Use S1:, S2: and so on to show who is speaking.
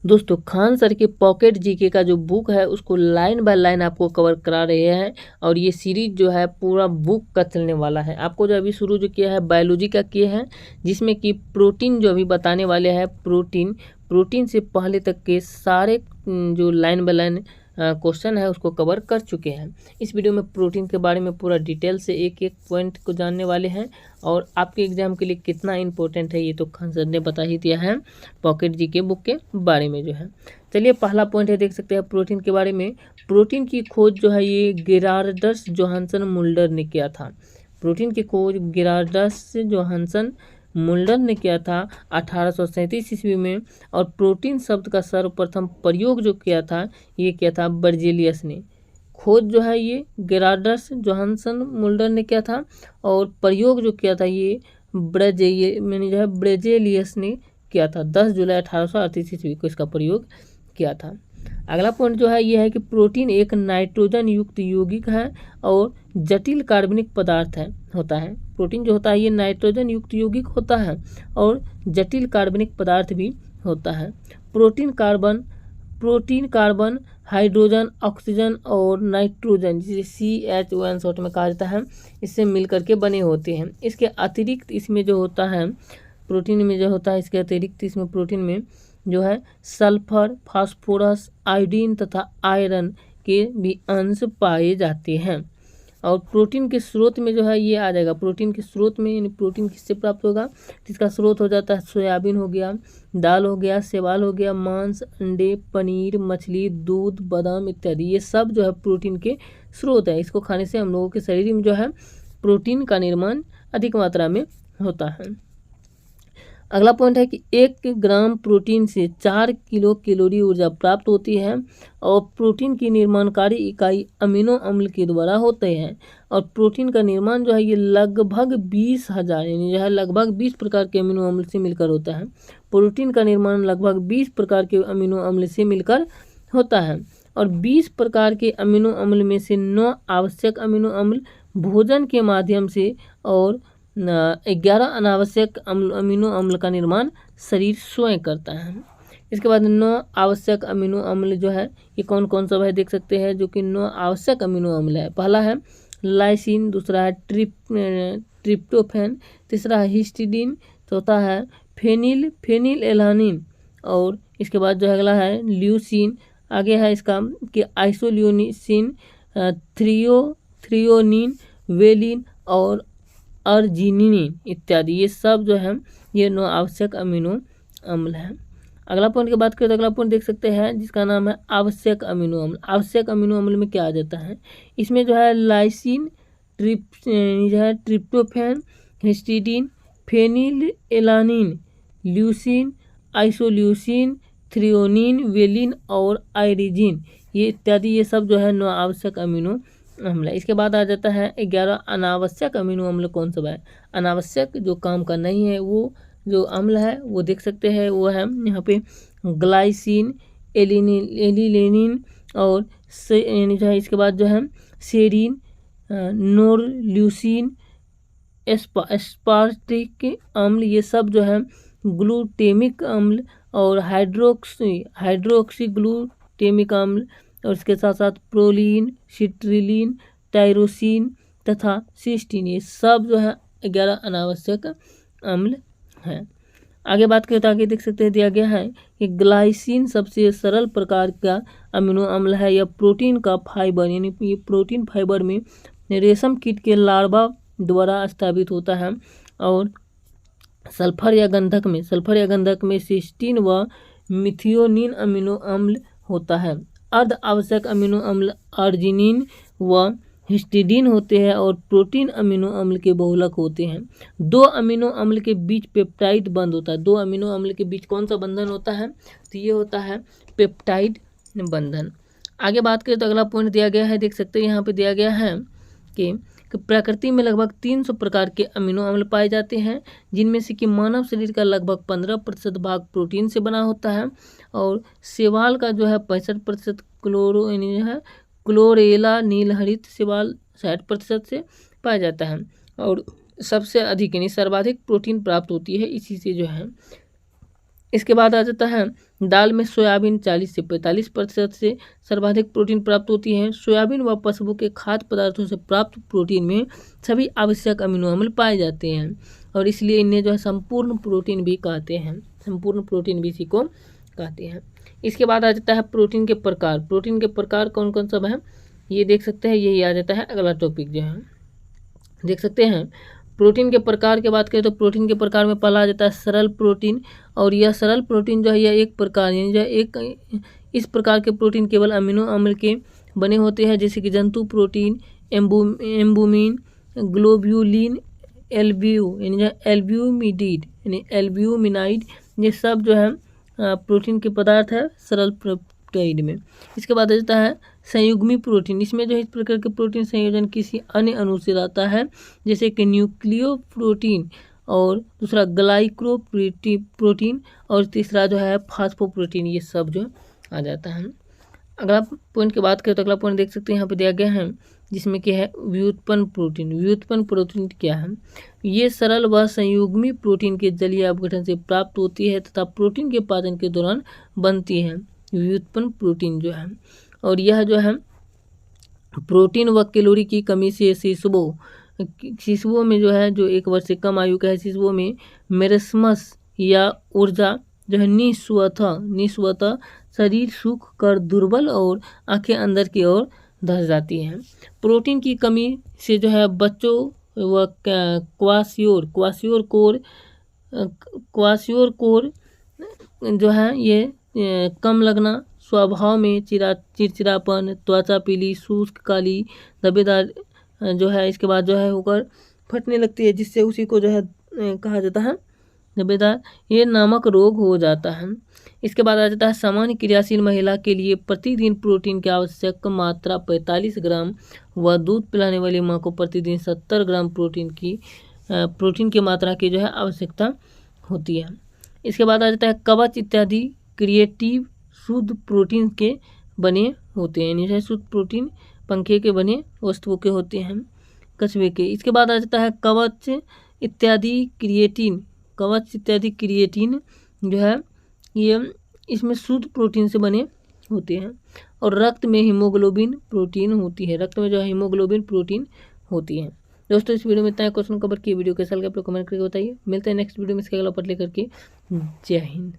S1: दोस्तों खान सर के pocket GK का जो बुक है उसको लाइन बाय लाइन आपको कवर करा रहे हैं और ये सीरीज जो है पूरा बुक का चलने वाला है। आपको जो अभी शुरू जो किया है बायोलॉजी का किए हैं, जिसमें कि प्रोटीन जो अभी बताने वाले हैं, प्रोटीन से पहले तक के सारे जो लाइन बाय लाइन क्वेश्चन है उसको कवर कर चुके हैं। इस वीडियो में प्रोटीन के बारे में पूरा डिटेल से एक एक पॉइंट को जानने वाले हैं और आपके एग्जाम के लिए कितना इम्पोर्टेंट है ये तो खान सर ने बता ही दिया है पॉकेट जीके बुक के बारे में जो है। चलिए पहला पॉइंट है, देख सकते हैं प्रोटीन के बारे में। प्रोटीन की खोज जो है ये गेरार्डस जोहानसन मुल्डर ने किया था। प्रोटीन की खोज गेरार्डस जोहानसन मुल्डर ने किया था 1837 ईस्वी में। और प्रोटीन शब्द का सर्वप्रथम प्रयोग जो किया था ये किया था बर्जेलियस ने। खोज जो है ये गेरार्डस जोहानसन मुल्डर ने किया था और प्रयोग जो किया था ये ब्रेजेलियस ने किया था। 10 जुलाई 1838 ईस्वी को इसका प्रयोग किया था। अगला पॉइंट जो है ये है कि प्रोटीन एक नाइट्रोजन युक्त यौगिक है और जटिल कार्बनिक पदार्थ होता है। प्रोटीन जो होता है ये नाइट्रोजन युक्त यौगिक होता है और जटिल कार्बनिक पदार्थ भी होता है। प्रोटीन कार्बन हाइड्रोजन ऑक्सीजन और नाइट्रोजन जिसे CH2 शॉर्ट में कहा जाता है इससे मिलकर के बने होते हैं। इसके अतिरिक्त इसमें जो होता है प्रोटीन में जो होता है इसके अतिरिक्त इसमें प्रोटीन में जो है सल्फर, फास्फोरस, आयोडीन तथा आयरन के भी अंश पाए जाते हैं। और प्रोटीन के स्रोत में जो है ये आ जाएगा। प्रोटीन के स्रोत में यानी प्रोटीन किससे प्राप्त होगा, जिसका स्रोत हो जाता है सोयाबीन हो गया, दाल हो गया, शैवाल हो गया, मांस, अंडे, पनीर, मछली, दूध, बादाम इत्यादि, ये सब जो है प्रोटीन के स्रोत है। इसको खाने से हम लोगों के शरीर में जो है प्रोटीन का निर्माण अधिक मात्रा में होता है। अगला पॉइंट है कि 1 ग्राम प्रोटीन से 4 किलो कैलोरी ऊर्जा प्राप्त होती है और प्रोटीन की निर्माणकारी इकाई अमीनो अम्ल के द्वारा होते हैं। और प्रोटीन का निर्माण जो है ये लगभग 20,000 यानी जो है लगभग 20 प्रकार के अमीनो अम्ल से मिलकर होता है। प्रोटीन का निर्माण लगभग 20 प्रकार के अमीनो अम्ल से मिलकर होता है और 20 प्रकार के अमीनो अम्ल में से 9 आवश्यक अमीनो अम्ल भोजन के माध्यम से और 11 अनावश्यक अमीनो अम्ल का निर्माण शरीर स्वयं करता है। इसके बाद 9 आवश्यक अमीनो अम्ल जो है ये कौन कौन सा है देख सकते हैं, जो कि 9 आवश्यक अमीनो अम्ल है। पहला है लाइसिन, दूसरा है ट्रिप्टोफैन, तीसरा है हिस्टिडीन, चौथा है फेनिल एलानिन और इसके बाद जो अगला है ल्यूसिन। आगे है इसका कि आइसोल्यूसिन, थ्रियोनिन, वेलिन और अर्जिनिन इत्यादि, ये सब जो है ये 9 आवश्यक अमीनो अम्ल हैं। अगला पॉइंट की बात करें तो अगला पॉइंट देख सकते हैं जिसका नाम है आवश्यक अमीनो अम्ल। आवश्यक अमीनो अम्ल में क्या आ जाता है, इसमें जो है lysine, tryptophan, histidine, phenylalanine, leucine, isoleucine, threonine, valine और आयरिजिन, ये इत्यादि, ये सब जो है 9 आवश्यक अमीनो अम्ल है। इसके बाद आ जाता है 11 अनावश्यक अमीनो अम्ल। कौन सा है अनावश्यक, जो काम का नहीं है वो जो अम्ल है वो देख सकते हैं, वो है यहाँ पे ग्लाइसिन, एलिलेनिन और जो है इसके बाद जो है सेरीन, नोरल्यूसिन, एस्पार्टिक अम्ल, ये सब जो है ग्लूटेमिक अम्ल और हाइड्रोक्सी ग्लूटेमिक अम्ल और इसके साथ साथ प्रोलीन, सिट्रिलिन, टायरोसिन तथा सिस्टीन, ये सब जो है 11 अनावश्यक अम्ल हैं। आगे बात करें तो आगे देख सकते हैं दिया गया है कि ग्लाइसिन सबसे सरल प्रकार का अमीनो अम्ल है। यह प्रोटीन का फाइबर यानी ये प्रोटीन फाइबर में रेशम कीट के लार्वा द्वारा स्थापित होता है और सल्फर या गंधक में सिस्टीन व मिथियोनिन अमीनो अम्ल होता है। अर्ध आवश्यक अमीनो अम्ल अर्जिनिन व हिस्टिडीन होते हैं और प्रोटीन अमीनो अम्ल के बहुलक होते हैं। 2 अमीनो अम्ल के बीच पेप्टाइड बंध होता है। 2 अमीनो अम्ल के बीच कौन सा बंधन होता है, तो ये होता है पेप्टाइड बंधन। आगे बात करें तो अगला पॉइंट दिया गया है, देख सकते हैं यहाँ पे दिया गया है कि प्रकृति में लगभग 300 प्रकार के अमीनो अम्ल पाए जाते हैं, जिनमें से कि मानव शरीर का लगभग 15% भाग प्रोटीन से बना होता है और शैवाल का जो है 65% क्लोरेला नीलहरित शैवाल 60% से पाया जाता है और सबसे अधिक यानी सर्वाधिक प्रोटीन प्राप्त होती है इसी से जो है इसके बाद आ जाता है दाल में सोयाबीन 40 से 45% से सर्वाधिक प्रोटीन प्राप्त होती है। सोयाबीन व पशुओं के खाद्य पदार्थों से प्राप्त प्रोटीन में सभी आवश्यक अमीनो अम्ल पाए जाते हैं और इसलिए इन्हें जो है संपूर्ण प्रोटीन भी कहते हैं। संपूर्ण प्रोटीन भी इसी को कहते हैं। इसके बाद आ जाता है प्रोटीन के प्रकार। प्रोटीन के प्रकार कौन कौन सब हैं ये देख सकते हैं, यही आ जाता है अगला टॉपिक जो है देख सकते हैं। प्रोटीन के प्रकार की बात करें तो प्रोटीन के प्रकार में पहला आ जाता है सरल प्रोटीन, और यह सरल प्रोटीन जो है यह एक प्रकार यानी जो एक इस प्रकार के प्रोटीन केवल अमीनो अम्ल के बने होते हैं, जैसे कि जंतु प्रोटीन, एम्बुमिन, ग्लोब्यूलिन, एल्ब्यूमिनाइड यानी एल्ब्यूमिनाइड, ये सब जो है प्रोटीन के पदार्थ है सरल प्रोटीन में। इसके बाद आ जाता है संयुग्मी प्रोटीन। इसमें जो है इस प्रकार के प्रोटीन संयोजन किसी अन्य अणु से रहता है, जैसे कि न्यूक्लियो प्रोटीन, और दूसरा ग्लाइको प्रोटीन, और तीसरा जो है फास्फोप्रोटीन, ये सब जो आ जाता है। अगला पॉइंट की बात करें तो अगला पॉइंट देख सकते हैं यहाँ पे दिया गया है, जिसमें क्या है व्युत्पन्न प्रोटीन। व्युत्पन्न प्रोटीन क्या है? ये सरल व संयुग्मी प्रोटीन के जलीय अपघटन से प्राप्त होती है तथा प्रोटीन के पाचन के दौरान बनती है व्युत्पन्न प्रोटीन जो है। और यह जो है प्रोटीन व कैलोरी की कमी से शिशुओं में जो है, जो 1 वर्ष से कम आयु का है शिशुओं में मेरेस्मस या ऊर्जा जो है निस्वतः शरीर सूख कर दुर्बल और आंखें अंदर की ओर धस जाती हैं। प्रोटीन की कमी से जो है बच्चों व क्वासियोर कोर जो है ये कम लगना, स्वभाव में चिड़चिड़ापन, त्वचा पीली, शुष्क, काली, धब्बेदार जो है, इसके बाद जो है होकर फटने लगती है, जिससे उसी को जो है कहा जाता है धब्बेदार, ये नामक रोग हो जाता है। इसके बाद आ जाता है सामान्य क्रियाशील महिला के लिए प्रतिदिन प्रोटीन की आवश्यक मात्रा 45 ग्राम व दूध पिलाने वाली माँ को प्रतिदिन 70 ग्राम प्रोटीन की मात्रा की जो है आवश्यकता होती है। इसके बाद आ जाता है कवच इत्यादि क्रिएटिव शुद्ध प्रोटीन के बने होते हैं, यानी शुद्ध प्रोटीन पंखे के बने वस्तुओं के होते हैं, कछुए के। इसके बाद आ जाता है कवच इत्यादि क्रिएटिन जो है ये इसमें शुद्ध प्रोटीन से बने होते हैं। और रक्त में हीमोग्लोबिन प्रोटीन होती है, रक्त में जो है हीमोग्लोबिन प्रोटीन होती है। दोस्तों इस वीडियो में इतना क्वेश्चन कवर किए, वीडियो कैसा लगा आप लोग कमेंट करके बताइए। मिलते हैं नेक्स्ट वीडियो में इसके अगला पार्ट लेकर के। जय हिंद।